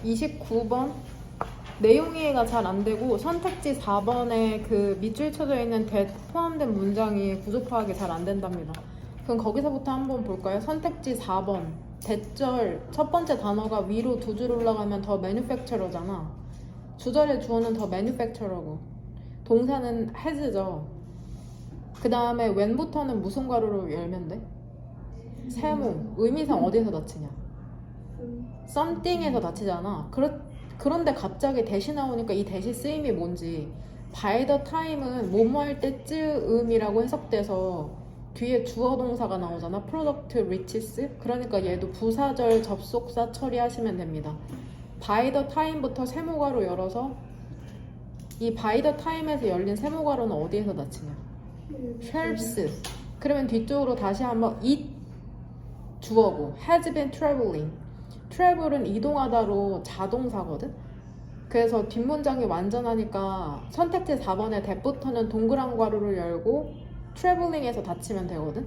29번 내용 이해가 잘 안 되고 선택지 4번에 그 밑줄 쳐져 있는 that 포함된 문장이 구조 파악이 잘 안 된답니다. 그럼 거기서부터 한번 볼까요? 선택지 4번 대절 첫 번째 단어가 위로 두 줄 올라가면 더 manufacturer잖아. 주절의 주어는 더 manufacturer고 동사는 has죠. 그 다음에 when부터는 무슨 괄호로 열면 돼? 세모. 의미상 어디에서 닫히냐? something에서 닫히잖아. 그런데 갑자기 대시 나오니까 이 대시 쓰임이 뭔지 by the time은 뭐뭐 할 때쯤이라고 해석돼서 뒤에 주어 동사가 나오잖아. product reaches. 그러니까 얘도 부사절 접속사 처리하시면 됩니다. by the time부터 세모가로 열어서 이 by the time에서 열린 세모가로는 어디에서 닫히냐? shelves. 그러면 뒤쪽으로 다시 한번 it 주어고 has been traveling. travel은 이동하다로 자동사거든? 그래서 뒷문장이 완전하니까 선택지 4번에 that부터는 동그란 괄호를 열고 traveling에서 닫히면 되거든?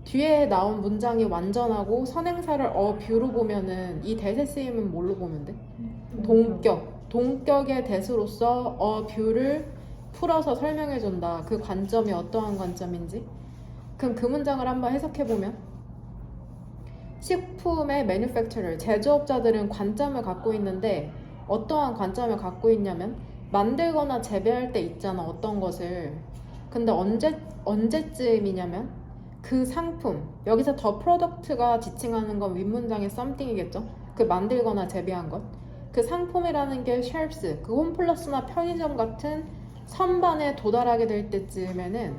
뒤에 나온 문장이 완전하고 선행사를 view로 보면은 이 that의 쓰임은 뭘로 보면 돼? 동격의 that으로서 view를 풀어서 설명해준다. 그 관점이 어떠한 관점인지. 그럼 그 문장을 한번 해석해보면 식품의 manufacturer, 제조업자들은 관점을 갖고 있는데 어떠한 관점을 갖고 있냐면 만들거나 재배할 때 있잖아, 어떤 것을. 근데 언제쯤이냐면 그 상품, 여기서 더 프로덕트가 지칭하는 건 윗문장의 something이겠죠. 그 만들거나 재배한 것. 그 상품이라는 게 shelves, 그 홈플러스나 편의점 같은 선반에 도달하게 될 때쯤에는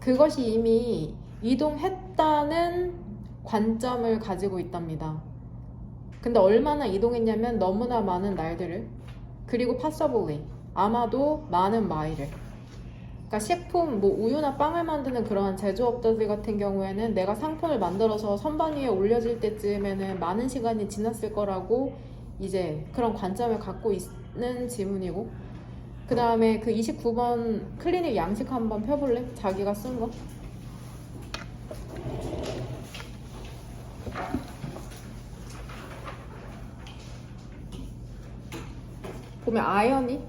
그것이 이미 이동했다는 관점을 가지고 있답니다. 근데 얼마나 이동했냐면 너무나 많은 날들을, 그리고 possibly 아마도 많은 마일을. 그러니까 식품, 뭐 우유나 빵을 만드는 그러한 제조업자들 같은 경우에는 내가 상품을 만들어서 선반 위에 올려질 때쯤에는 많은 시간이 지났을 거라고 이제 그런 관점을 갖고 있는 지문이고, 그 다음에 그 29번 클리닉 양식 한번 펴볼래? 자기가 쓴 거. 보면 아연이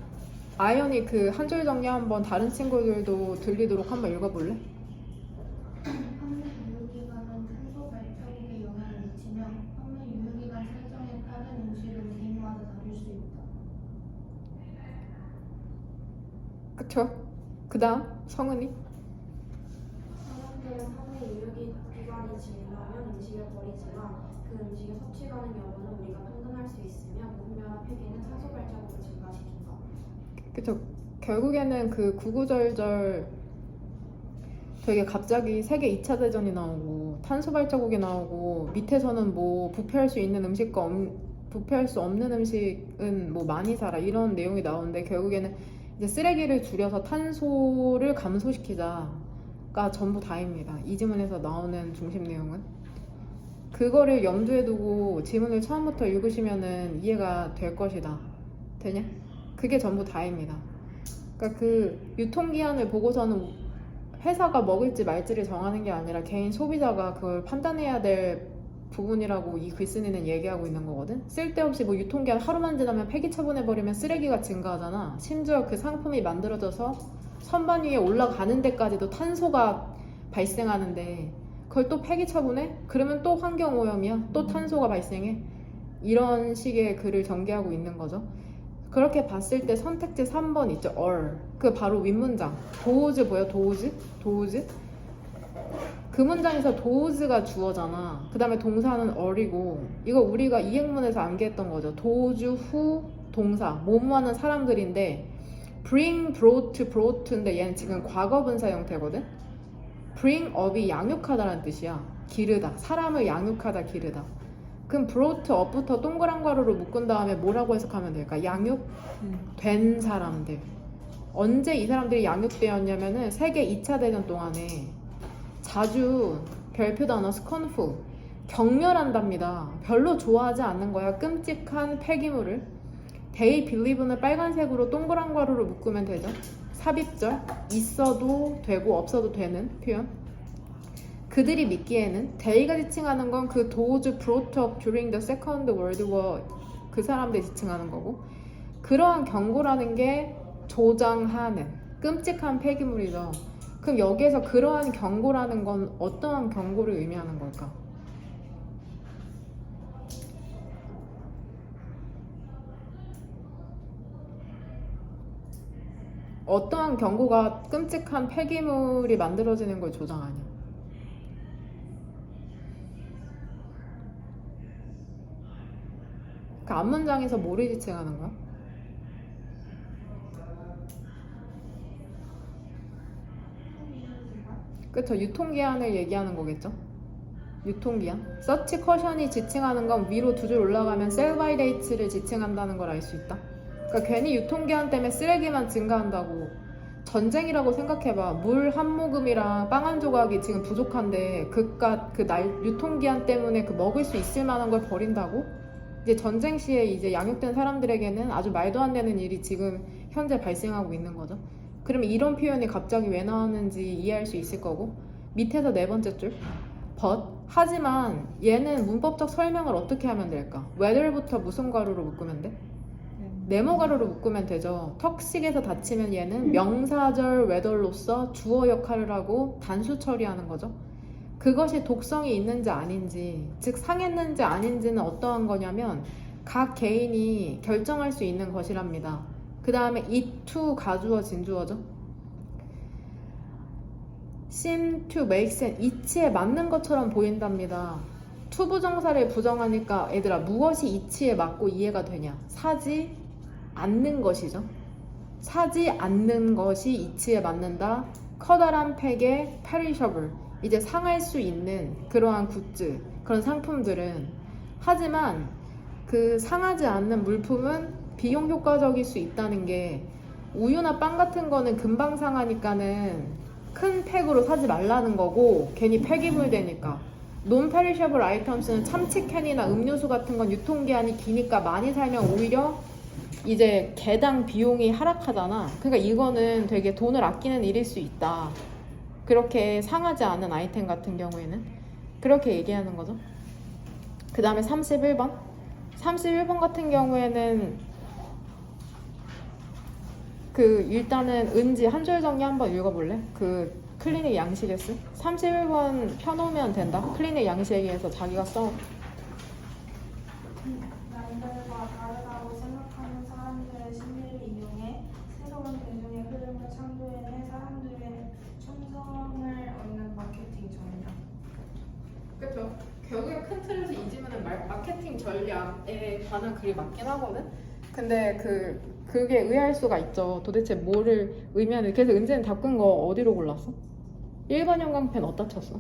그 한 줄 정리 한번 다른 친구들도 들리도록 한번 읽어볼래? 판매 유효기간은 탄소 발자국에 영향을 미치며 판매 유효기간 설정에 따른 음식은 개인마다 다를 수 있다. 그쵸? 그 다음 성은이. 사람들은 판매 유효기간이 지나면 음식을 버리지만 그 음식의 섭취 가능 여부는 우리가 판단할 수 있으며 무분별한 폐기는 탄소 발자국을 증가시킨다. 그쵸? 결국에는 그 구구절절 되게 갑자기 세계 2차 대전이 나오고 탄소 발자국이 나오고 밑에서는 뭐 부패할 수 있는 음식과 부패할 수 없는 음식은 뭐 많이 살아 이런 내용이 나오는데 결국에는 이제 쓰레기를 줄여서 탄소를 감소시키자가 전부 다입니다. 이 지문에서 나오는 중심 내용은. 그거를 염두에 두고 지문을 처음부터 읽으시면은 이해가 될 것이다. 되냐? 그게 전부 다입니다. 그러니까 그 유통기한을 보고서는 회사가 먹을지 말지를 정하는 게 아니라 개인 소비자가 그걸 판단해야 될 부분이라고 이 글쓴이는 얘기하고 있는 거거든. 쓸데없이 뭐 유통기한 하루만 지나면 폐기 처분해버리면 쓰레기가 증가하잖아. 심지어 그 상품이 만들어져서 선반 위에 올라가는 데까지도 탄소가 발생하는데 그걸 또 폐기 처분해? 그러면 또 환경오염이야? 또 탄소가 발생해? 이런 식의 글을 전개하고 있는 거죠. 그렇게 봤을 때 선택지 3번 있죠. or. 그 바로 윗문장. 도우즈 보여? 도우즈? 그 문장에서 도우즈가 주어잖아. 그 다음에 동사는 or이고 이거 우리가 이행문에서 암기했던 거죠. 도우즈 후 동사. 뭐뭐하는 사람들인데 bring, brought인데 얘는 지금 과거분사 형태거든. bring up이 양육하다라는 뜻이야. 기르다. 사람을 양육하다, 기르다. 그럼 brought up부터 동그란 괄호로 묶은 다음에 뭐라고 해석하면 될까? 양육된 사람들. 언제 이 사람들이 양육되었냐면은 세계 2차 대전 동안에 자주 별표 단어 scornful, 경멸한답니다. 별로 좋아하지 않는 거야. 끔찍한 폐기물을. they believe는 빨간색으로 동그란 괄호로 묶으면 되죠. 삽입절. 있어도 되고 없어도 되는 표현. 그들이 믿기에는 they가 지칭하는 건 그 those brought up during the Second World War 그 사람들이 지칭하는 거고, 그러한 경고라는 게 조장하는 끔찍한 폐기물이죠. 그럼 여기에서 그러한 경고라는 건 어떠한 경고를 의미하는 걸까? 어떠한 경고가 끔찍한 폐기물이 만들어지는 걸 조장하냐? 그 앞문장에서 뭐를 지칭하는 거야? 그쵸, 유통기한을 얘기하는 거겠죠? 유통기한. 서치 커션이 지칭하는 건 위로 두 줄 올라가면 셀 바이 데이트를 지칭한다는 걸 알 수 있다. 그러니까 괜히 유통기한 때문에 쓰레기만 증가한다고. 전쟁이라고 생각해봐. 물 한 모금이랑 빵 한 조각이 지금 부족한데 그깟 그 날 유통기한 때문에 그 먹을 수 있을 만한 걸 버린다고? 이제 전쟁 시에 이제 양육된 사람들에게는 아주 말도 안 되는 일이 지금 현재 발생하고 있는 거죠. 그럼 이런 표현이 갑자기 왜 나왔는지 이해할 수 있을 거고, 밑에서 네 번째 줄 but 하지만 얘는 문법적 설명을 어떻게 하면 될까? whether부터 무슨 가루로 묶으면 돼? 네모 가루로 묶으면 되죠. 턱식에서 닫히면 얘는 명사절 whether로서 주어 역할을 하고 단수 처리하는 거죠. 그것이 독성이 있는지 아닌지, 즉 상했는지 아닌지는 어떠한 거냐면 각 개인이 결정할 수 있는 것이랍니다. 그 다음에 it to 가주어 진주어죠. seem to make sense, 이치에 맞는 것처럼 보인답니다. to 부정사를 부정하니까 얘들아 무엇이 이치에 맞고 이해가 되냐? 사지 않는 것이죠. 사지 않는 것이 이치에 맞는다. 커다란 팩의 perishable, 이제 상할 수 있는 그러한 굿즈, 그런 상품들은, 하지만 그 상하지 않는 물품은 비용 효과적일 수 있다는 게, 우유나 빵 같은 거는 금방 상하니까는 큰 팩으로 사지 말라는 거고, 괜히 폐기물 되니까. 논 페리셔블 아이템스는 참치캔이나 음료수 같은 건 유통기한이 기니까 많이 살면 오히려 이제 개당 비용이 하락하잖아. 그러니까 이거는 되게 돈을 아끼는 일일 수 있다. 그렇게 상하지 않은 아이템 같은 경우에는 그렇게 얘기하는 거죠. 그 다음에 31번. 31번 같은 경우에는 그 일단은 은지 한 줄 정리 한번 읽어볼래? 그 클리닉 양식에서 31번 펴놓으면 된다. 클리닉 양식에서 자기가 써. 남들과 다르다고 생각하는 사람들의 심리를 이용해 새로운 대중의 흐름을 창조해내 사람들의 충성을 얻는 마케팅 전략. 그렇죠. 결국에 큰 틀에서 이 질문은 마케팅 전략에 관한 글이 맞긴 하거든. 근데 그게 의아할 수가 있죠. 도대체 뭐를 의미하는. 그래서 은지는 바꾼 거 어디로 골랐어? 1번 형광펜 어디다 쳤어?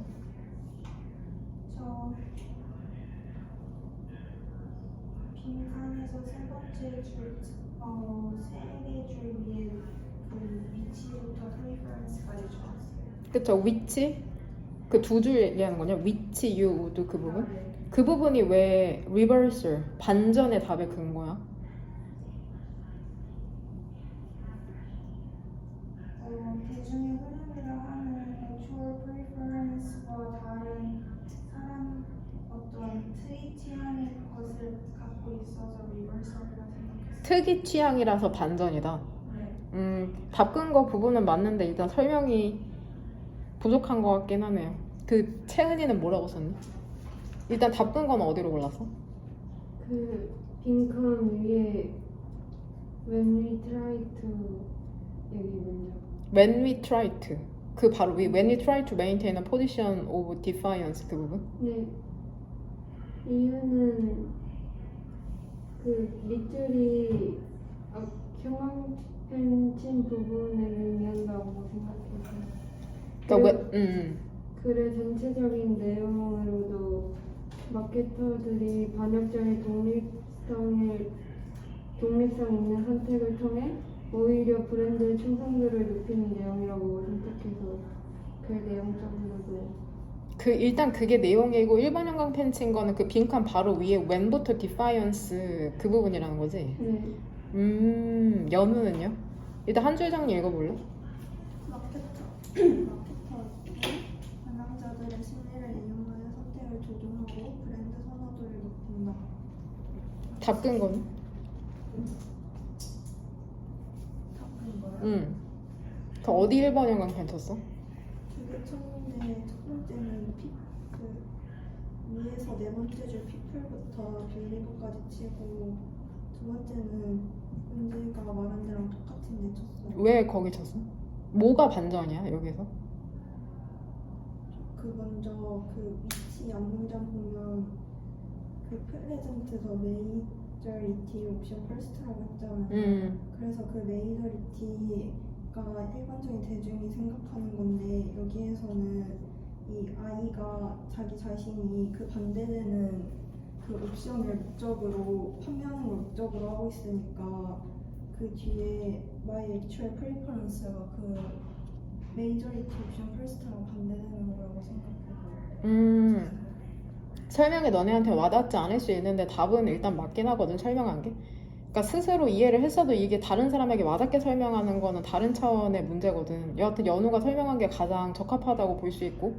저 빈칸에서 세 번째 줄, 세 개 줄 위에 그 위치부터 프리퍼런스까지 좋았어요. 그쵸. 위치? 그 두 줄 얘기하는 거냐? 위치, you, would 그 부분? 네. 그 부분이 왜 reversal, 반전의 답에 근 거야? 대중의 흐름이라 하는 actual preference와 다른 사람 어떤 특이 취향의 것을 갖고 있어서 reversal이라 생각했어요. 특이 취향이라서 반전이다. 네. 바꾼 거 부분은 맞는데 일단 설명이 부족한 것 같긴 하네요. 그 채은이는 뭐라고 썼니? 일단 바꾼 건 어디로 골랐어? 그 빈칸 위에 when we try to 여기 먼저 When we try to, 그 바로 위 when we try to maintain a position of defiance 그 부분? 네 이유는 그 밑줄이 형광펜 친 부분을 의미한다고 생각해서 그러니까 글의 전체적인 내용으로도 마케터들이 반역적인 독립성 있는 선택을 통해 오히려 브랜드의 충성도를 높이는 내용이라고 선택해서 그 내용적으로도 그 일단 그게 내용이고 1번 형광펜 친 거는 그 빈칸 바로 위에 when부터 defiance 그 부분이라는 거지? 네 연우는요? 일단 한 줄 정리 읽어볼래? 마케터는 관람자들의 심리를 이용하여 선택을 조종하고 브랜드 선호도를 높인다. 답근 거는? 답은 거요? 응. 그 어디 1번이랑 괜찮았어? 되게 쳤는데 첫 번째는 위에서 네 번째 줄 피플부터 빌리버까지 치고 두 번째는 은지가 말한 데랑 똑같은데 쳤어요. 왜 거기 쳤어? 뭐가 반전이야 여기서? 그 먼저 그 위치 앞문장 보면 그 프레젠트 더 메이저리티 옵션 퍼스트라고 했잖아요. 그래서 그 메이저리티가 일반적인 대중이 생각하는 건데 여기에서는 이 아이가 자기 자신이 그 반대되는 그 옵션을 목적으로 판매하는 걸 목적으로 하고 있으니까 그 뒤에 my actual preference가 그 메이저리티 옵션 퍼스트랑 반대되는 거라고 생각해요. 설명이 너네한테 와닿지 않을 수 있는데 답은 일단 맞긴 하거든 설명한 게. 그러니까 스스로 이해를 했어도 이게 다른 사람에게 와닿게 설명하는 거는 다른 차원의 문제거든. 여하튼 연우가 설명한 게 가장 적합하다고 볼 수 있고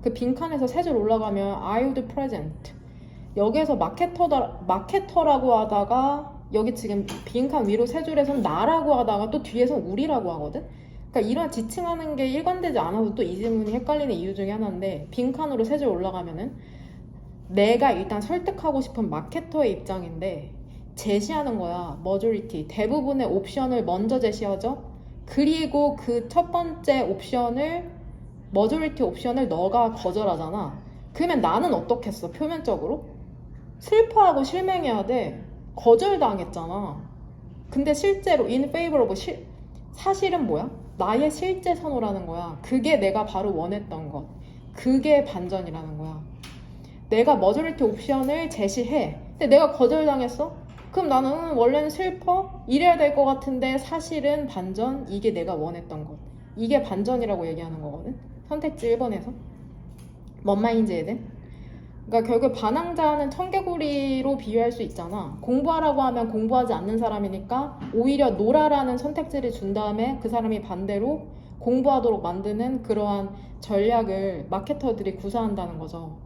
그 빈칸에서 세 줄 올라가면 I would present 여기에서 마케터라고 하다가 여기 지금 빈칸 위로 세 줄에선 나라고 하다가 또 뒤에선 우리라고 하거든. 그러니까 이런 지칭하는 게 일관되지 않아서 또 이 질문이 헷갈리는 이유 중에 하나인데 빈칸으로 세 줄 올라가면은 내가 일단 설득하고 싶은 마케터의 입장인데 제시하는 거야. 머저리티 대부분의 옵션을 먼저 제시하죠. 그리고 그 첫 번째 옵션을 머저리티 옵션을 너가 거절하잖아. 그러면 나는 어떻겠어? 표면적으로 슬퍼하고 실맹해야 돼. 거절당했잖아. 근데 실제로 in favor of 사실은 뭐야? 나의 실제 선호라는 거야. 그게 내가 바로 원했던 것. 그게 반전이라는 거야. 내가 머저리티 옵션을 제시해. 근데 내가 거절당했어? 그럼 나는 원래는 슬퍼? 이래야 될 것 같은데 사실은 반전? 이게 내가 원했던 것. 이게 반전이라고 얘기하는 거거든. 선택지 1번에서. 뭔 말인지 이해돼? 그러니까 결국 반항자는 청개구리로 비유할 수 있잖아. 공부하라고 하면 공부하지 않는 사람이니까 오히려 놀아라는 선택지를 준 다음에 그 사람이 반대로 공부하도록 만드는 그러한 전략을 마케터들이 구사한다는 거죠.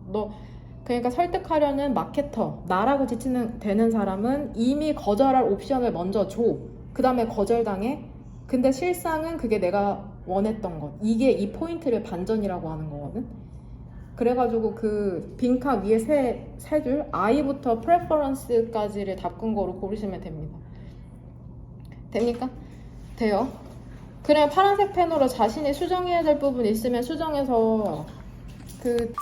그러니까 설득하려는 마케터, 나라고 지칭되는 되는 사람은 이미 거절할 옵션을 먼저 줘. 그 다음에 거절당해. 근데 실상은 그게 내가 원했던 것. 이게 이 포인트를 반전이라고 하는 거거든. 그래가지고 그 빈칸 위에 세 줄 I부터 preference까지를 답근거로 고르시면 됩니다. 됩니까? 돼요. 그냥 파란색 펜으로 자신이 수정해야 될 부분 있으면 수정해서 그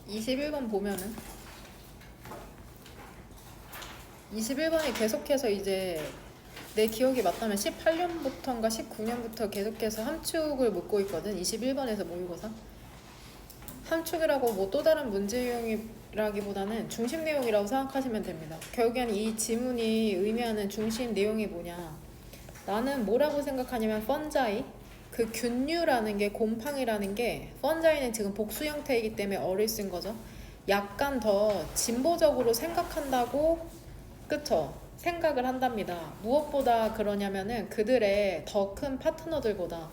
21번 보면은 21번이 계속해서 이제 내 기억이 맞다면 18년부터인가 19년부터 계속해서 함축을 묻고 있거든. 21번에서 모의고사 함축이라고 뭐 또 다른 문제 유형이라기보다는 중심 내용이라고 생각하시면 됩니다. 결국엔 이 지문이 의미하는 중심 내용이 뭐냐, 나는 뭐라고 생각하냐면 펀자이, 그 균류라는 게, 곰팡이라는 게, 펀자이는 지금 복수 형태이기 때문에 어를 쓴 거죠. 약간 더 진보적으로 생각한다고, 그쵸? 생각을 한답니다. 무엇보다 그러냐면은 그들의 더 큰 파트너들보다,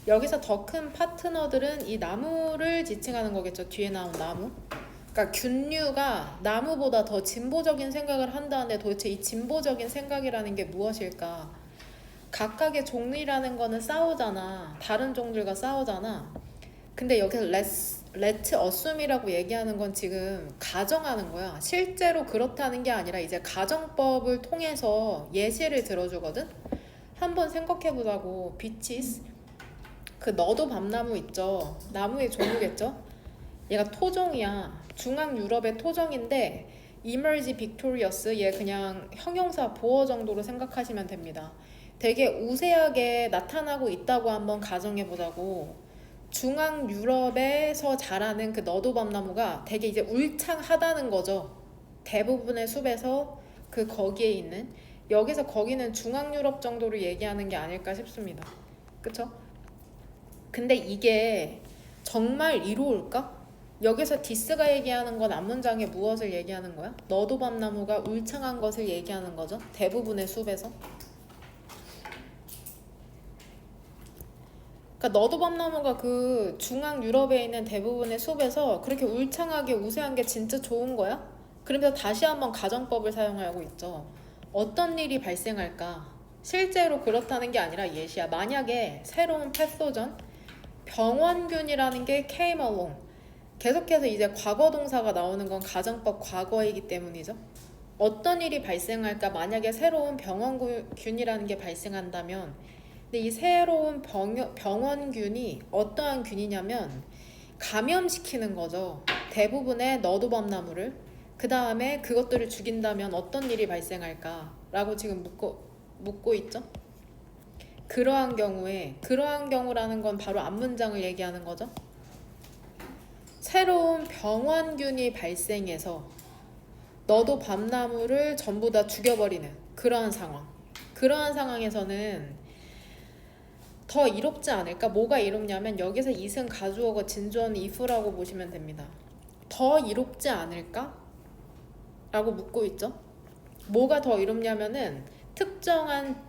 여기서 더 큰 파트너들은 이 나무를 지칭하는 거겠죠. 뒤에 나온 나무. 그러니까 균류가 나무보다 더 진보적인 생각을 한다는데 도대체 이 진보적인 생각이라는 게 무엇일까? 각각의 종이라는 거는 싸우잖아. 다른 종들과 싸우잖아. 근데 여기서 let's assume이라고 얘기하는 건 지금 가정하는 거야. 실제로 그렇다는 게 아니라 이제 가정법을 통해서 예시를 들어주거든. 한번 생각해보자고. 비치스, 그 너도 밤나무 있죠. 나무의 종류겠죠. 얘가 토종이야. 중앙 유럽의 토종인데 emerge victorious, 얘 그냥 형용사 보어 정도로 생각하시면 됩니다. 되게 우세하게 나타나고 있다고 한번 가정해보자고. 중앙 유럽에서 자라는 그 너도 밤나무가 되게 이제 울창하다는 거죠. 대부분의 숲에서 그 거기에 있는, 여기서 거기는 중앙 유럽 정도로 얘기하는 게 아닐까 싶습니다. 그쵸? 근데 이게 정말 이로울까? 여기서 디스가 얘기하는 건 앞문장에 무엇을 얘기하는 거야? 너도 밤나무가 울창한 것을 얘기하는 거죠. 대부분의 숲에서. 그러니까 너도밤나무가 그 중앙 유럽에 있는 대부분의 숲에서 그렇게 울창하게 우세한 게 진짜 좋은 거야? 그러면서 다시 한번 가정법을 사용하고 있죠. 어떤 일이 발생할까? 실제로 그렇다는 게 아니라 예시야. 만약에 새로운 패소전, 병원균이라는 게 came along. 계속해서 이제 과거 동사가 나오는 건 가정법 과거이기 때문이죠. 어떤 일이 발생할까? 만약에 새로운 병원균이라는 게 발생한다면, 근데 이 새로운 병원균이 어떠한 균이냐면 감염시키는 거죠. 대부분의 너도밤나무를. 그 다음에 그것들을 죽인다면 어떤 일이 발생할까? 라고 지금 묻고 있죠. 그러한 경우라는 건 바로 앞문장을 얘기하는 거죠. 새로운 병원균이 발생해서 너도밤나무를 전부 다 죽여버리는 그러한 상황. 그러한 상황에서는 더 이롭지 않을까? 뭐가 이롭냐면 여기서 이승 가주어가 진주어는 if라고 보시면 됩니다. 더 이롭지 않을까? 라고 묻고 있죠. 뭐가 더 이롭냐면은 특정한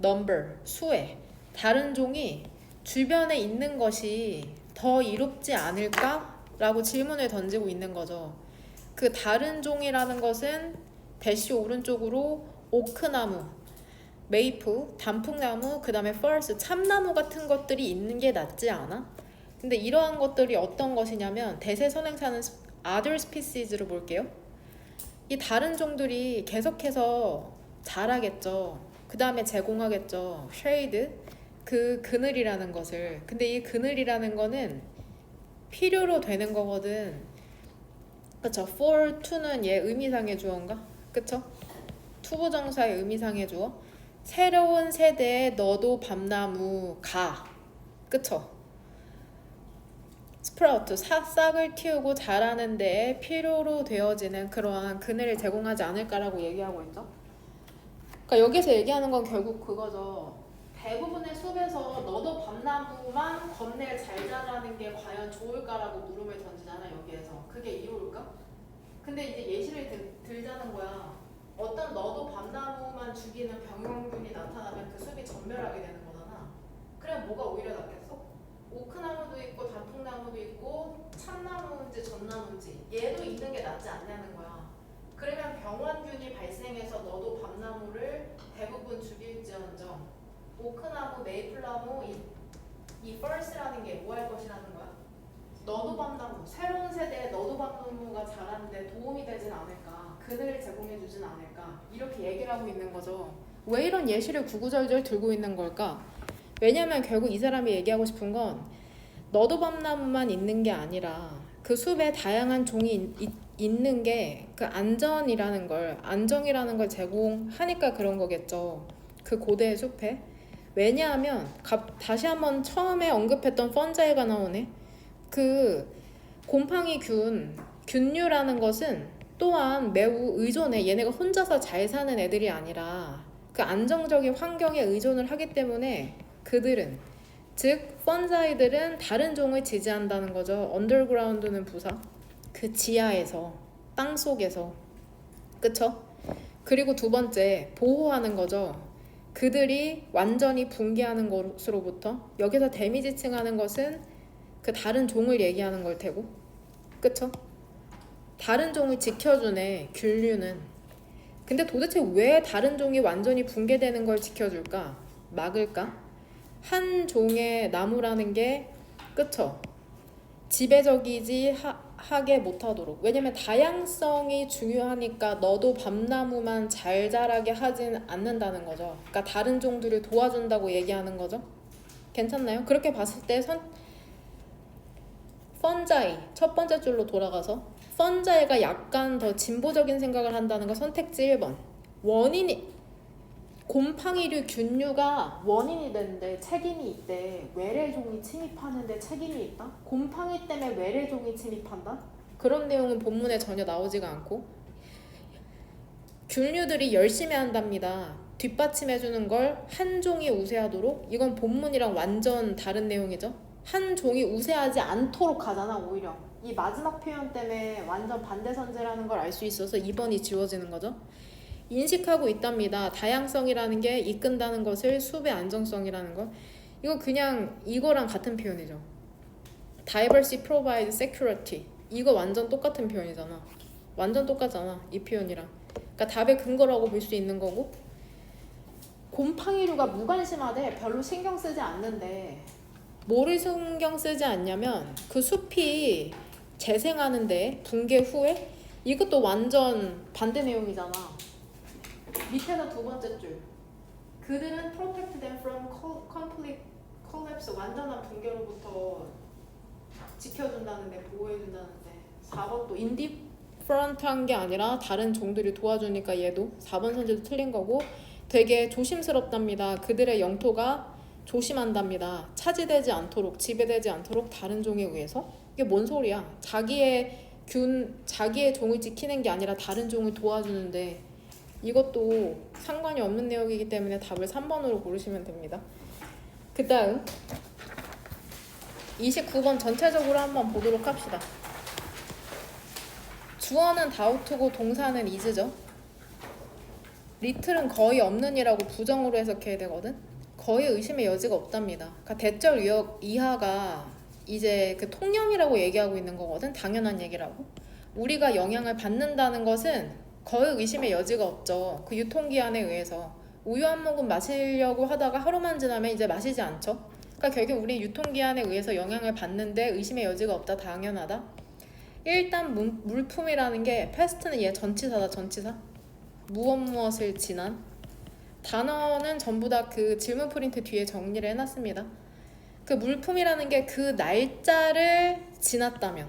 number, 수에 다른 종이 주변에 있는 것이 더 이롭지 않을까? 라고 질문을 던지고 있는 거죠. 그 다른 종이라는 것은 대시 오른쪽으로 오크나무, 메이플, 단풍나무, 그 다음에 퍼스, 참나무 같은 것들이 있는 게 낫지 않아? 근데 이러한 것들이 어떤 것이냐면 대세선행사는 other species로 볼게요. 이 다른 종들이 계속해서 자라겠죠. 그 다음에 제공하겠죠. shade, 그 그늘이라는 것을. 근데 이 그늘이라는 거는 필요로 되는 거거든. 그쵸? for, to는 얘 의미상의 주어인가? 그쵸? 투부정사의 의미상의 주어. 새로운 세대의 너도밤나무가, 그쵸? 스프라우트, 싹을 틔우고 자라는 데에 필요로 되어지는 그러한 그늘을 제공하지 않을까라고 얘기하고 있죠. 그러니까 여기서 얘기하는 건 결국 그거죠. 대부분의 숲에서 너도밤나무만 겁내 잘 자라는 게 과연 좋을까라고 물음을 던지잖아. 여기에서 그게 이로울까? 근데 이제 예시를 들자는 거야. 어떤 너도밤나무만 죽이는 병원균이 나타나면 그 숲이 전멸하게 되는 거잖아. 그럼 뭐가 오히려 낫겠어? 오크나무도 있고 단풍나무도 있고 참나무인지 전나무인지 얘도 있는 게 낫지 않냐는 거야. 그러면 병원균이 발생해서 너도밤나무를 대부분 죽일지언정 오크나무, 메이플나무, 이 퍼스라는 게 뭐 할 것이라는 거야? 너도밤나무, 새로운 세대의 너도밤나무가 자라는데 도움이 되진 않을까? 그늘을 제공해 주진 않을까? 이렇게 얘기를 하고 있는 거죠. 왜 이런 예시를 구구절절 들고 있는 걸까? 왜냐면 결국 이 사람이 얘기하고 싶은 건 너도밤나무만 있는 게 아니라 그 숲에 다양한 종이 있는 게 그 안정이라는 걸 제공하니까 그런 거겠죠. 그 고대의 숲에. 왜냐하면 다시 한번 처음에 언급했던 펀자이가 나오네. 그 곰팡이 균류라는 것은 또한 매우 의존해. 얘네가 혼자서 잘 사는 애들이 아니라 그 안정적인 환경에 의존을 하기 때문에 그들은, 즉 펀자이들은 다른 종을 지지한다는 거죠. 언더그라운드는 부사, 그 지하에서, 땅속에서. 그쵸? 그리고 두 번째, 보호하는 거죠. 그들이 완전히 붕괴하는 것으로부터. 여기서 데미지층하는 것은 그 다른 종을 얘기하는 걸 테고. 그쵸? 다른 종을 지켜주네, 균류는. 근데 도대체 왜 다른 종이 완전히 붕괴되는 걸 지켜줄까? 막을까? 한 종의 나무라는 게, 그쵸? 지배적이지 하게 못하도록. 왜냐면 다양성이 중요하니까 너도밤나무만 잘 자라게 하진 않는다는 거죠. 그러니까 다른 종들을 도와준다고 얘기하는 거죠. 괜찮나요? 그렇게 봤을 때 펀자이, 첫 번째 줄로 돌아가서 펀자이가 약간 더 진보적인 생각을 한다는 거 선택지 1번. 곰팡이류 균류가 원인이 되는데 책임이 있대. 외래종이 침입하는데 책임이 있다? 곰팡이 때문에 외래종이 침입한다? 그런 내용은 본문에 전혀 나오지가 않고, 균류들이 열심히 한답니다. 뒷받침해주는 걸 한 종이 우세하도록. 이건 본문이랑 완전 다른 내용이죠. 한 종이 우세하지 않도록 하잖아. 오히려 이 마지막 표현 때문에 완전 반대 선제라는 걸 알 수 있어서 2번이 지워지는 거죠. 인식하고 있답니다. 다양성이라는 게 이끈다는 것을 숲의 안정성이라는 걸. 이거 그냥 이거랑 같은 표현이죠. Diversity provide security. 이거 완전 똑같은 표현이잖아. 완전 똑같잖아. 이 표현이랑. 그러니까 답의 근거라고 볼 수 있는 거고. 곰팡이류가 무관심하대. 별로 신경 쓰지 않는데 뭐를 신경 쓰지 않냐면 그 숲이 재생하는데 붕괴 후에 이것도 완전 반대 내용이잖아. 밑에서 두 번째 줄. 그들은 protect them from complete collapse. 완전한 붕괴로부터 지켜준다는데 보호해준다는데 4번도 indifferent한 게 아니라 다른 종들이 도와주니까 얘도 4번 선지도 틀린 거고 되게 조심스럽답니다. 그들의 영토가 조심한답니다. 차지되지 않도록 지배되지 않도록 다른 종에 의해서. 이게 뭔 소리야? 자기의 종을 지키는 게 아니라 다른 종을 도와주는데 이것도 상관이 없는 내용이기 때문에 답을 3번으로 고르시면 됩니다. 그 다음 29번 전체적으로 한번 보도록 합시다. 주어는 다우트고 동사는 is죠. 리틀은 거의 없는 이라고 부정으로 해석해야 되거든. 거의 의심의 여지가 없답니다. 그러니까 대절 이하가 이제 그 통념이라고 얘기하고 있는 거거든. 당연한 얘기라고. 우리가 영향을 받는다는 것은 거의 의심의 여지가 없죠. 그 유통기한에 의해서. 우유 한 모금 마시려고 하다가 하루만 지나면 이제 마시지 않죠. 그러니까 결국 우리 유통기한에 의해서 영향을 받는데 의심의 여지가 없다. 당연하다. 일단 물품이라는 게 패스트는 얘 전치사다. 전치사. 무엇을 지난. 단어는 전부 다 그 질문 프린트 뒤에 정리를 해놨습니다. 그 물품이라는 게 그 날짜를 지났다면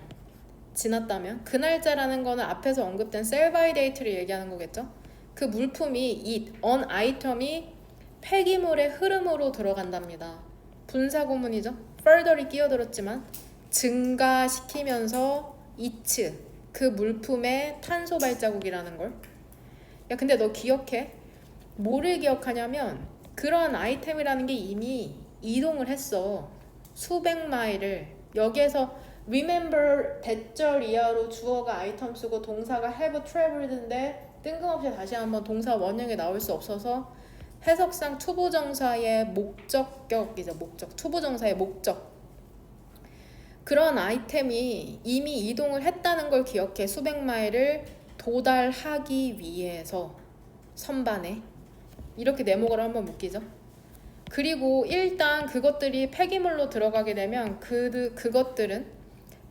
그 날짜라는 거는 앞에서 언급된 sell by date를 얘기하는 거겠죠. 그 물품이 on item이 폐기물의 흐름으로 들어간답니다. 분사구문이죠. further이 끼어들었지만 증가시키면서 its 그 물품의 탄소 발자국이라는 걸. 야 근데 너 기억해? 뭐를 기억하냐면 그런 아이템이라는 게 이미 이동을 했어. 수백 마일을. 여기에서 remember 대절 이하로 주어가 아이템 쓰고 동사가 have traveled인데 뜬금없이 다시 한번 동사 원형에 나올 수 없어서 해석상 투부정사의 목적격이죠. 목적. 투부정사의 목적. 그런 아이템이 이미 이동을 했다는 걸 기억해. 수백 마일을 도달하기 위해서 선반에. 이렇게 네모가로 한번 묶이죠. 그리고 일단 그것들이 폐기물로 들어가게 되면 그것들은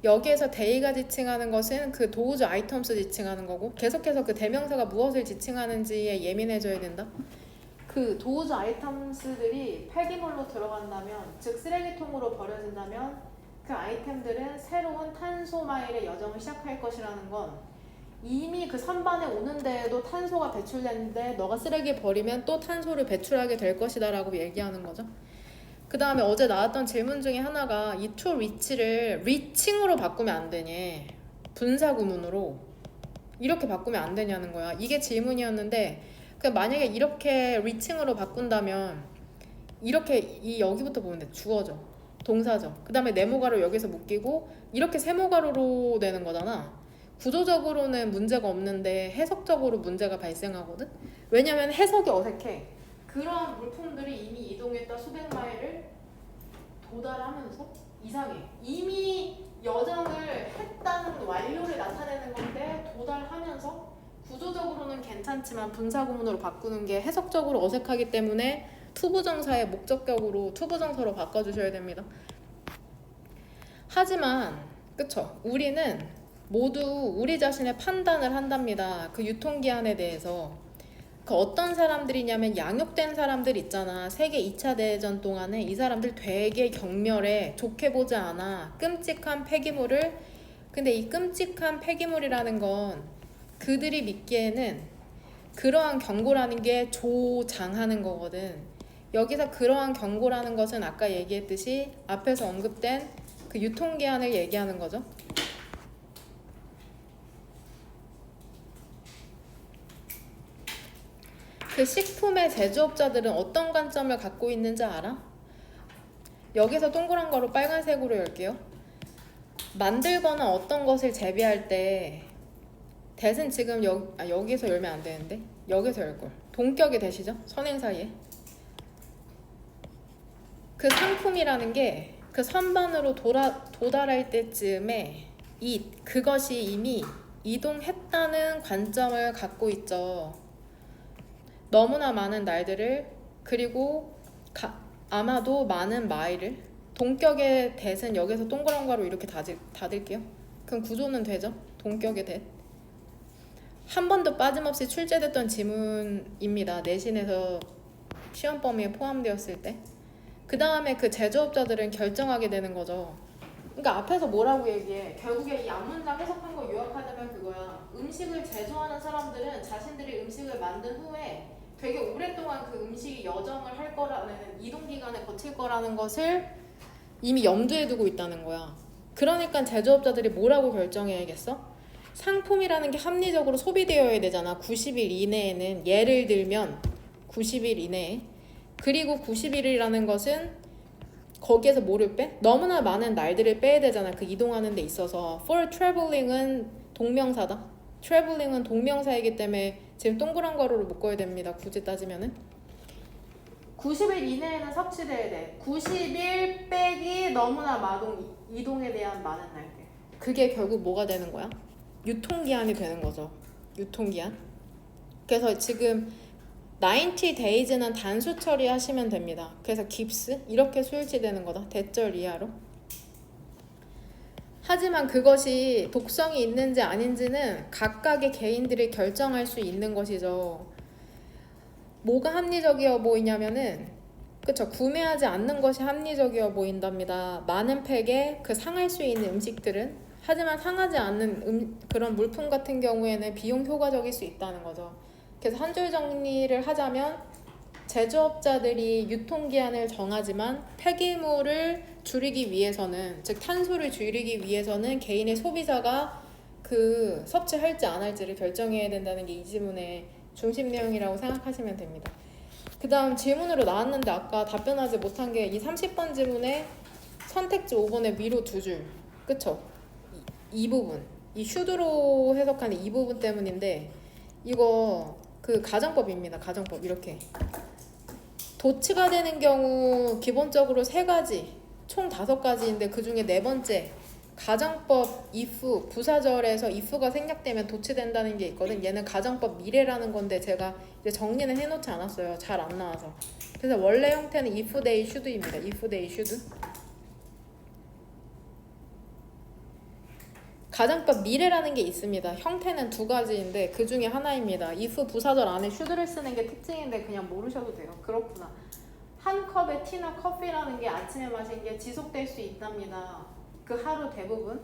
여기에서 데이가 지칭하는 것은 그 도우즈 아이템스 지칭하는 거고 계속해서 그 대명사가 무엇을 지칭하는지에 예민해져야 된다. 그 도우즈 아이템스들이 폐기물로 들어간다면 즉 쓰레기통으로 버려진다면 그 아이템들은 새로운 탄소 마일의 여정을 시작할 것이라는 건 이미 그 선반에 오는데도 탄소가 배출됐는데 너가 쓰레기 버리면 또 탄소를 배출하게 될 것이다 라고 얘기하는 거죠. 그 다음에 어제 나왔던 질문 중에 하나가 이 to reach를 reaching으로 바꾸면 안 되니 분사구문으로 이렇게 바꾸면 안 되냐는 거야. 이게 질문이었는데 만약에 이렇게 reaching으로 바꾼다면 이렇게 여기부터 보면 돼. 주어죠. 동사죠. 그 다음에 네모가로 여기서 묶이고 이렇게 세모가로로 되는 거잖아. 구조적으로는 문제가 없는데 해석적으로 문제가 발생하거든. 왜냐면 해석이 어색해. 그런 물품들이 이미 이동했다 수백 마일을 도달하면서 이상해. 이미 여정을 했다는 완료를 나타내는 건데 도달하면서 구조적으로는 괜찮지만 분사구문으로 바꾸는 게 해석적으로 어색하기 때문에 투부정사의 목적격으로 투부정사로 바꿔주셔야 됩니다. 하지만 그쵸? 우리는 모두 우리 자신의 판단을 한답니다. 그 유통기한에 대해서. 그 어떤 사람들이냐면 양육된 사람들 있잖아. 세계 2차 대전 동안에 이 사람들 되게 경멸해. 좋게 보지 않아. 끔찍한 폐기물을. 근데 이 끔찍한 폐기물이라는 건 그들이 믿기에는 그러한 경고라는 게 조장하는 거거든. 여기서 그러한 경고라는 것은 아까 얘기했듯이 앞에서 언급된 그 유통기한을 얘기하는 거죠. 그 식품의 제조업자들은 어떤 관점을 갖고 있는지 알아? 여기서 동그란 거로 빨간색으로 열게요. 만들거나 어떤 것을 재배할 때 대신 지금 여기서 열면 안 되는데 여기서 열걸. 동격이 되시죠? 선행 사이에. 그 상품이라는 게 그 선반으로 도달할 때쯤에 그것이 이미 이동했다는 관점을 갖고 있죠. 너무나 많은 날들을 그리고 아마도 많은 마일을 동격의 대은 여기서 동그란가로 이렇게 닫을게요. 그럼 구조는 되죠? 동격의 대. 한 번도 빠짐없이 출제됐던 지문입니다. 내신에서 시험 범위에 포함되었을 때. 그 다음에 그 제조업자들은 결정하게 되는 거죠. 그러니까 앞에서 뭐라고 얘기해? 결국에 이 앞문장 해석한 거 요약하자면 그거야. 음식을 제조하는 사람들은 자신들이 음식을 만든 후에 되게 오랫동안 그 음식이 여정을 할 거라는 이동기간에 거칠 거라는 것을 이미 염두에 두고 있다는 거야. 그러니까 제조업자들이 뭐라고 결정해야겠어? 상품이라는 게 합리적으로 소비되어야 되잖아. 90일 이내에는. 예를 들면 90일 이내에. 그리고 90일이라는 것은 거기에서 뭐를 빼? 너무나 많은 날들을 빼야 되잖아. 그 이동하는 데 있어서. For traveling은 동명사다. traveling은 동명사이기 때문에 지금 동그란 가로로 묶어야 됩니다. 굳이 따지면은. 90일 이내에는 섭취돼야 돼. 90일 빼기 너무나 많은 이동에 대한 많은 날들. 그게 결국 뭐가 되는 거야? 유통기한이 되는 거죠. 유통기한. 그래서 지금 90 days는 단수 처리하시면 됩니다. 그래서 깁스 이렇게 수일치되는 거다. 대절 이하로. 하지만 그것이 독성이 있는지 아닌지는 각각의 개인들이 결정할 수 있는 것이죠. 뭐가 합리적이어 보이냐면은 그쵸, 구매하지 않는 것이 합리적이어 보인답니다. 많은 팩에 그 상할 수 있는 음식들은. 하지만 상하지 않는 그런 물품 같은 경우에는 비용 효과적일 수 있다는 거죠. 그래서 한 줄 정리를 하자면 제조업자들이 유통기한을 정하지만 폐기물을 줄이기 위해서는, 즉 탄소를 줄이기 위해서는 개인의 소비자가 그 섭취할지 안 할지를 결정해야 된다는 게 이 지문의 중심 내용이라고 생각하시면 됩니다. 그 다음 질문으로 나왔는데 아까 답변하지 못한 게 이 30번 지문에 선택지 5번에 위로 2줄. 그쵸? 이 부분. 이 슈드로 해석하는 이 부분 때문인데 이거 그 가정법입니다. 가정법. 이렇게 도치가 되는 경우 기본적으로 3가지, 총 5가지인데 그 중에 4번째 가정법 if 부사절에서 if가 생략되면 도치된다는 게 있거든. 얘는 가정법 미래라는 건데 제가 이제 정리는 해놓지 않았어요. 잘 안 나와서. 그래서 원래 형태는 if they should입니다. if they should. 가정법 미래라는 게 있습니다. 형태는 2가지인데 그 중에 하나입니다. if 부사절 안에 should를 쓰는 게 특징인데 그냥 모르셔도 돼요. 그렇구나. 한 컵의 티나 커피라는 게 아침에 마신 게 지속될 수 있답니다. 그 하루 대부분.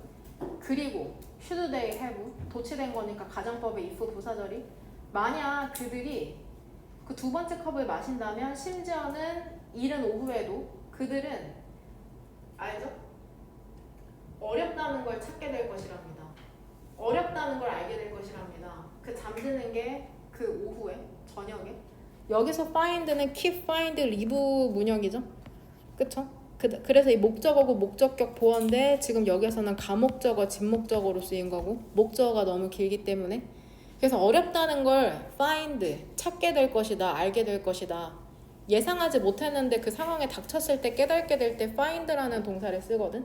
그리고 should they have 도치된 거니까 가정법의 if 부사절이 만약 그들이 그 2번째 컵을 마신다면 심지어는 이른 오후에도 그들은 알죠? 어렵다는 걸 찾게 될 것이랍니다. 어렵다는 걸 알게 될 것이랍니다. 그 잠드는 게 그 오후에, 저녁에. 여기서 find는 keep, find, leave 문형이죠. 그쵸? 그래서 이 목적어고 목적격 보어인데 지금 여기서는 가목적어, 진목적어로 쓰인 거고 목적어가 너무 길기 때문에. 그래서 어렵다는 걸 find, 찾게 될 것이다, 알게 될 것이다. 예상하지 못했는데 그 상황에 닥쳤을 때 깨닫게 될 때 find라는 동사를 쓰거든.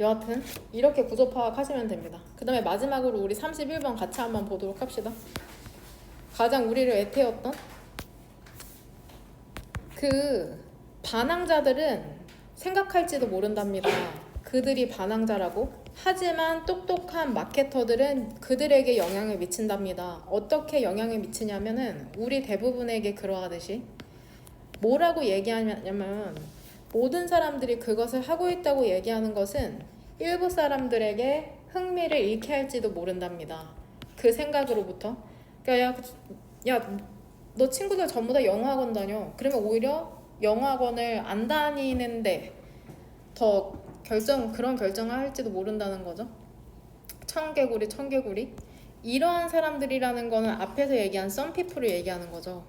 여하튼 이렇게 구조 파악하시면 됩니다. 그 다음에 마지막으로 우리 31번 같이 한번 보도록 합시다. 가장 우리를 애태웠던 그 반항자들은 생각할지도 모른답니다. 그들이 반항자라고. 하지만 똑똑한 마케터들은 그들에게 영향을 미친답니다. 어떻게 영향을 미치냐면은 우리 대부분에게 그러하듯이 뭐라고 얘기하냐면 모든 사람들이 그것을 하고 있다고 얘기하는 것은 일부 사람들에게 흥미를 잃게 할지도 모른답니다. 그 생각으로부터. 그러니까 야, 너 친구들 전부 다 영어학원 다녀. 그러면 오히려 영어학원을 안 다니는데 더 그런 결정을 할지도 모른다는 거죠. 청개구리. 이러한 사람들이라는 거는 앞에서 얘기한 some people을 얘기하는 거죠.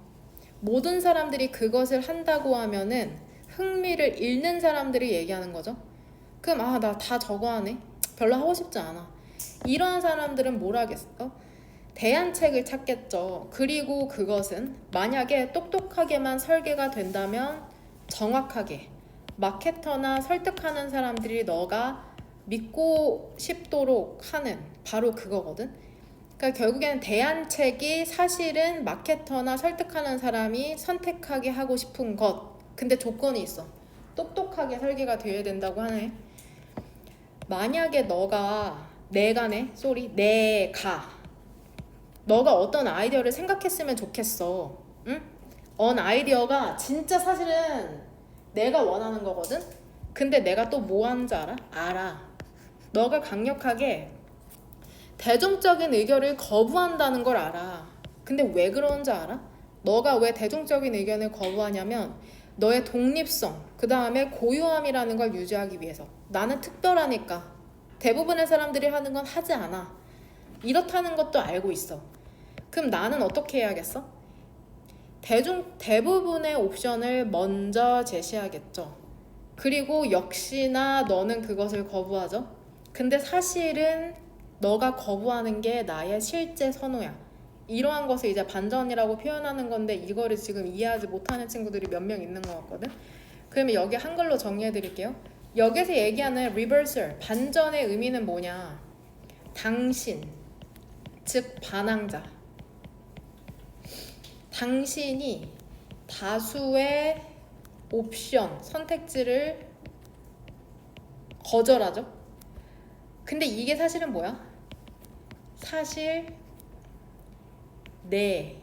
모든 사람들이 그것을 한다고 하면은 흥미를 잃는 사람들이 얘기하는 거죠. 그럼 나 다 저거 하네. 별로 하고 싶지 않아. 이런 사람들은 뭘 하겠어? 대안책을 찾겠죠. 그리고 그것은 만약에 똑똑하게만 설계가 된다면 정확하게 마케터나 설득하는 사람들이 너가 믿고 싶도록 하는 바로 그거거든. 그러니까 결국에는 대안책이 사실은 마케터나 설득하는 사람이 선택하게 하고 싶은 것. 근데 조건이 있어. 똑똑하게 설계가 되어야 된다고 하네. 만약에 너가 너가 어떤 아이디어를 생각했으면 좋겠어. 응? 아이디어가 진짜 사실은 내가 원하는 거거든? 근데 내가 또 뭐 하는 줄 알아? 알아. 너가 강력하게 대중적인 의견을 거부한다는 걸 알아. 근데 왜 그러는 줄 알아? 너가 왜 대중적인 의견을 거부하냐면 너의 독립성, 그 다음에 고유함이라는 걸 유지하기 위해서. 나는 특별하니까 대부분의 사람들이 하는 건 하지 않아. 이렇다는 것도 알고 있어. 그럼 나는 어떻게 해야겠어? 대부분의 옵션을 먼저 제시하겠죠. 그리고 역시나 너는 그것을 거부하죠. 근데 사실은 너가 거부하는 게 나의 실제 선호야. 이러한 것을 이제 반전이라고 표현하는 건데 이거를 지금 이해하지 못하는 친구들이 몇 명 있는 것 같거든. 그러면 여기 한글로 정리해 드릴게요. 여기서 얘기하는 reversal, 반전의 의미는 뭐냐? 당신, 즉 반항자. 당신이 다수의 옵션, 선택지를 거절하죠. 근데 이게 사실은 뭐야? 사실 내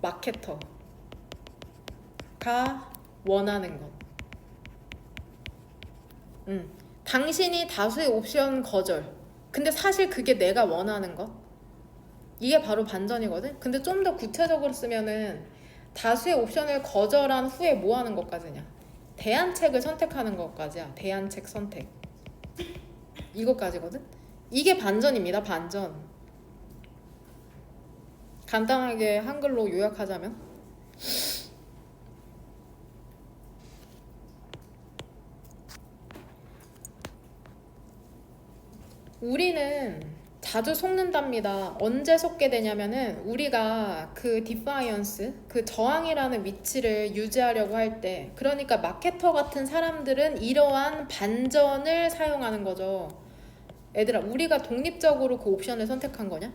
마케터가 원하는 것. 당신이 다수의 옵션 거절. 근데 사실 그게 내가 원하는 것. 이게 바로 반전이거든. 근데 좀 더 구체적으로 쓰면은 다수의 옵션을 거절한 후에 뭐 하는 것까지냐? 대안책을 선택하는 것까지야. 대안책 선택. 이것까지거든. 이게 반전입니다. 반전. 간단하게 한글로 요약하자면 우리는 자주 속는답니다. 언제 속게 되냐면은 우리가 그 디파이언스, 그 저항이라는 위치를 유지하려고 할 때, 그러니까 마케터 같은 사람들은 이러한 반전을 사용하는 거죠. 얘들아, 우리가 독립적으로 그 옵션을 선택한 거냐?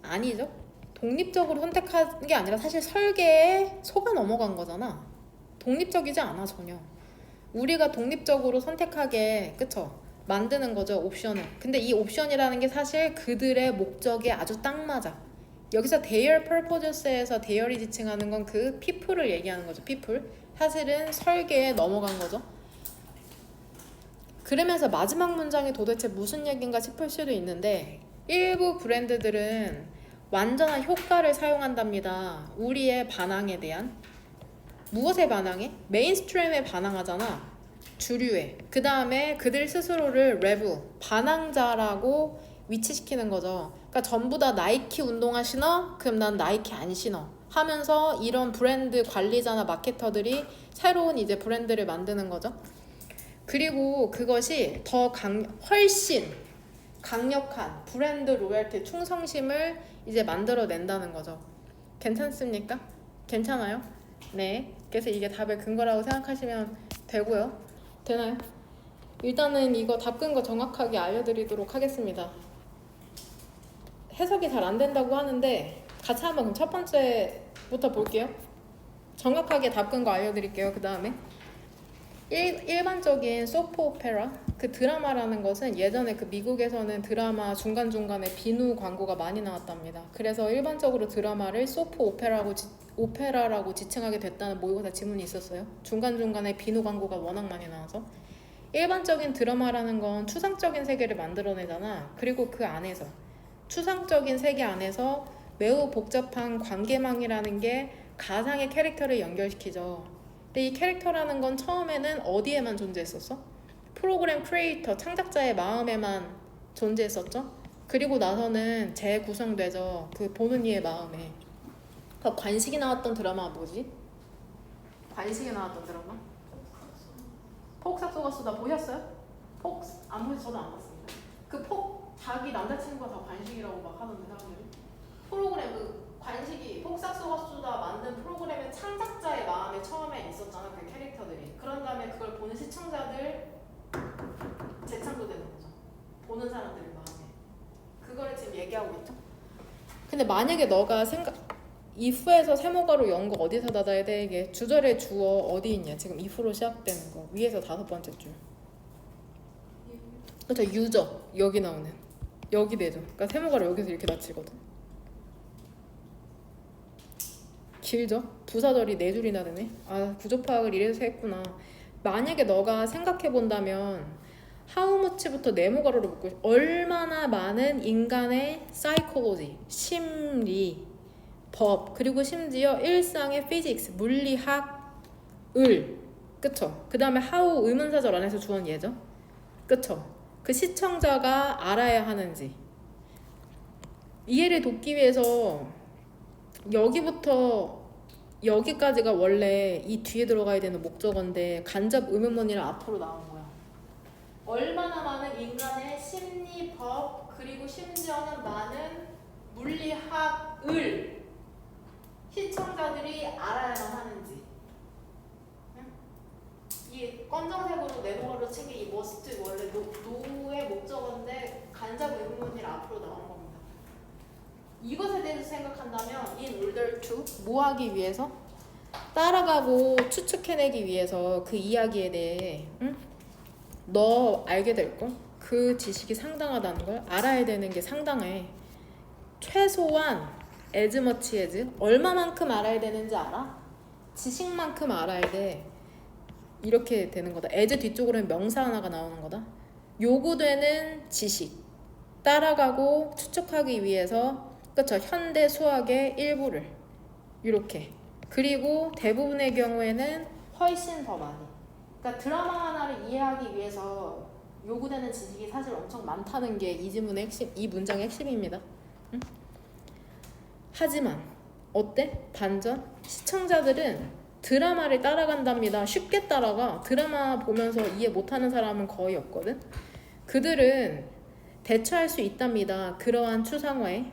아니죠. 독립적으로 선택한 게 아니라 사실 설계에 속아 넘어간 거잖아. 독립적이지 않아 전혀. 우리가 독립적으로 선택하게, 그쵸? 만드는 거죠, 옵션을. 근데 이 옵션이라는 게 사실 그들의 목적에 아주 딱 맞아. 여기서 their purposes에서 their이 지칭하는 건 그 people을 얘기하는 거죠. people. 사실은 설계에 넘어간 거죠. 그러면서 마지막 문장이 도대체 무슨 얘기인가 싶을 수도 있는데, 일부 브랜드들은 완전한 효과를 사용한답니다. 우리의 반항에 대한. 무엇에 반항해? 메인스트림에 반항하잖아. 주류에. 그 다음에 그들 스스로를 레벨, 반항자라고 위치시키는 거죠. 그러니까 전부 다 나이키 운동화 신어? 그럼 난 나이키 안 신어. 하면서 이런 브랜드 관리자나 마케터들이 새로운 이제 브랜드를 만드는 거죠. 그리고 그것이 더 훨씬 강력한 브랜드 로열티, 충성심을 이제 만들어낸다는 거죠. 괜찮습니까? 괜찮아요? 네. 그래서 이게 답의 근거라고 생각하시면 되고요. 되나요? 일단은 이거 답 근거 정확하게 알려드리도록 하겠습니다. 해석이 잘 안 된다고 하는데 같이 한번 그럼 첫 번째부터 볼게요. 정확하게 답 근거 알려드릴게요. 그 다음에 일반적인 소프 오페라, 그 드라마라는 것은 예전에 그 미국에서는 드라마 중간중간에 비누 광고가 많이 나왔답니다. 그래서 일반적으로 드라마를 소프 오페라라고 지칭하게 됐다는 모의고사 지문이 있었어요. 중간중간에 비누 광고가 워낙 많이 나와서. 일반적인 드라마라는 건 추상적인 세계를 만들어내잖아. 그리고 그 안에서 추상적인 세계 안에서 매우 복잡한 관계망이라는 게 가상의 캐릭터를 연결시키죠. 근데 이 캐릭터라는 건 처음에는 어디에만 존재했었어? 프로그램 크리에이터, 창작자의 마음에만 존재했었죠. 그리고 나서는 재구성되죠. 그 보는 이의 마음에. 그러니까 관식이 나왔던 드라마가 뭐지? 관식이 나왔던 드라마? 폭삭소가수다 보셨어요? 안 보셔서 저도 안 봤습니다. 자기 남자친구가 다 관식이라고 막 하던데 사람들이. 프로그램 그 관식이 폭삭소가수다 만든 프로그램의 창작자의 마음에 처음에 있었잖아, 그 캐릭터들이. 그런 다음에 그걸 보는 시청자들 재창조되는 거죠. 보는 사람들의 마음에. 그거를 지금 얘기하고 있죠. 근데 만약에 너가 if에서 세모가로 연 거 어디서 닫아야 돼? 이게 주절의 주어 어디 있냐? 지금 if로 시작되는 거 위에서 5번째 줄. 그렇죠. 유저 여기 나오는 여기 되죠. 그러니까 세모가로 여기서 이렇게 닫히거든. 길죠? 부사절이 4줄이나 되네. 아, 구조 파악을 이래서 했구나. 만약에 너가 생각해 본다면 how much부터 네모가로로 묶고 얼마나 많은 인간의 psychology, 심리, 법, 그리고 심지어 일상의 physics, 물리학을 그쵸? 그 다음에 how 의문사절 안에서 주어는 얘죠? 그쵸? 그 시청자가 알아야 하는지 이해를 돕기 위해서 여기부터 여기까지가 원래 이 뒤에 들어가야 되는 목적어인데 간접 의문문이라 앞으로 나온 거야. 얼마나 많은 인간의 심리, 법, 그리고 심지어는 많은 물리학을 시청자들이 알아야만 하는지. 응? 이 검정색으로 네모가로 친 게 이 머스트 원래 노의 목적어인데 간접 의문문이라 앞으로 나온 겁니다. 이것에 대해서 생각한다면 in order to 뭐 하기 위해서? 따라가고 추측해내기 위해서 그 이야기에 대해 너 알게 될걸? 그 지식이 상당하다는 걸 알아야 되는 게 상당해. 최소한 as much as 얼마만큼 알아야 되는지 알아? 지식만큼 알아야 돼. 이렇게 되는 거다. as 뒤쪽으로는 명사 하나가 나오는 거다. 요구되는 지식 따라가고 추측하기 위해서 그쵸? 현대 수학의 일부를 이렇게. 그리고 대부분의 경우에는 훨씬 더 많이. 그러니까 드라마 하나를 이해하기 위해서 요구되는 지식이 사실 엄청 많다는 게 이 지문의 핵심, 이 문장의 핵심입니다. 응? 하지만 어때? 반전? 시청자들은 드라마를 따라간답니다. 쉽게 따라가. 드라마 보면서 이해 못하는 사람은 거의 없거든. 그들은 대처할 수 있답니다. 그러한 추상화에.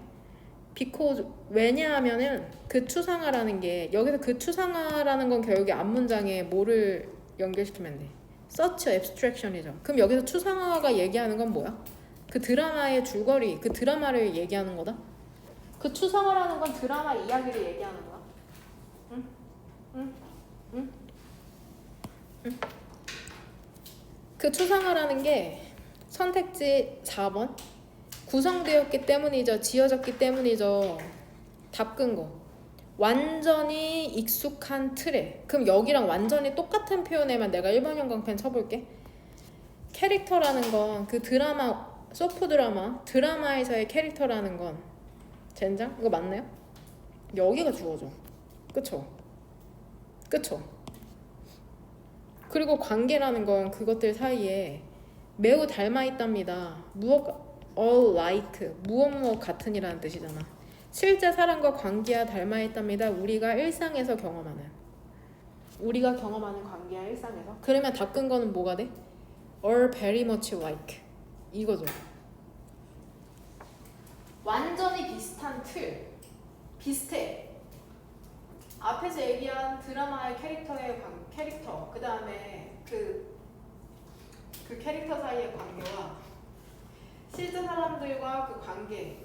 because 왜냐하면은 그 추상화라는 게 여기서 그 추상화라는 건 결국에 앞문장에 뭐를 연결시키면 돼? such abstraction이죠. 그럼 여기서 추상화가 얘기하는 건 뭐야? 그 드라마의 줄거리, 그 드라마를 얘기하는 거다. 그 추상화라는 건 드라마 이야기를 얘기하는 거야. 응? 응? 응? 응? 그 추상화라는 게 선택지 4번 구성되었기 때문이죠. 지어졌기 때문이죠. 답 끈 거. 완전히 익숙한 틀에. 그럼 여기랑 완전히 똑같은 표현에만 내가 1번 형광펜 쳐볼게. 캐릭터라는 건 그 드라마, 소프 드라마에서의 캐릭터라는 건 젠장? 이거 맞나요? 여기가 주어져. 그쵸? 그쵸? 그리고 관계라는 건 그것들 사이에 매우 닮아 있답니다. all like 무엇 같은이라는 뜻이잖아. 실제 사람과 관계와 닮아 있답니다. 우리가 일상에서 경험하는 관계와 일상에서. 그러면 다 끈 거는 뭐가 돼? all very much like 이거죠. 완전히 비슷한 틀. 비슷해. 앞에서 얘기한 드라마의 캐릭터 그 다음에 그 캐릭터 사이의 관계와 실제 사람들과 그 관계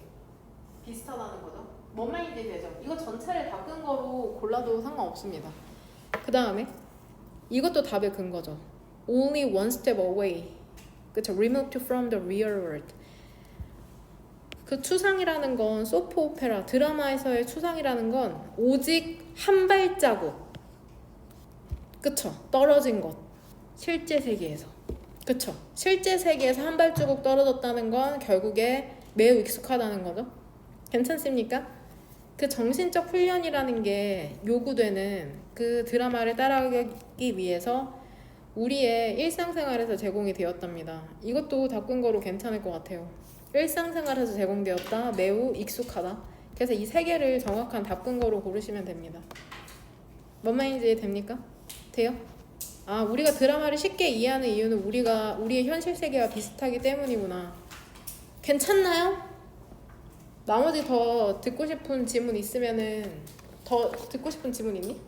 비슷하다는 거죠. 뭔 말인지 되죠? 이거 전체를 다 끈 거로 골라도 상관없습니다. 그 다음에 이것도 답의 근거죠. Only one step away. 그쵸? Removed from the real world. 그 추상이라는 건 소프 오페라 드라마에서의 추상이라는 건 오직 한 발자국. 그쵸? 떨어진 것. 실제 세계에서. 그쵸? 실제 세계에서 한 발자국 떨어졌다는 건 결국에 매우 익숙하다는 거죠. 괜찮습니까? 그 정신적 훈련이라는 게 요구되는 그 드라마를 따라가기 위해서 우리의 일상생활에서 제공이 되었답니다. 이것도 다 끈 거로 괜찮을 것 같아요. 일상생활에서 제공되었다. 매우 익숙하다. 그래서 이 세 개를 정확한 답 끈 거로 고르시면 됩니다. 뭔 말인지 됩니까? 돼요? 아, 우리가 드라마를 쉽게 이해하는 이유는 우리의 현실 세계와 비슷하기 때문이구나. 괜찮나요? 나머지 더 듣고 싶은 질문 있으면은 더 듣고 싶은 질문 있니?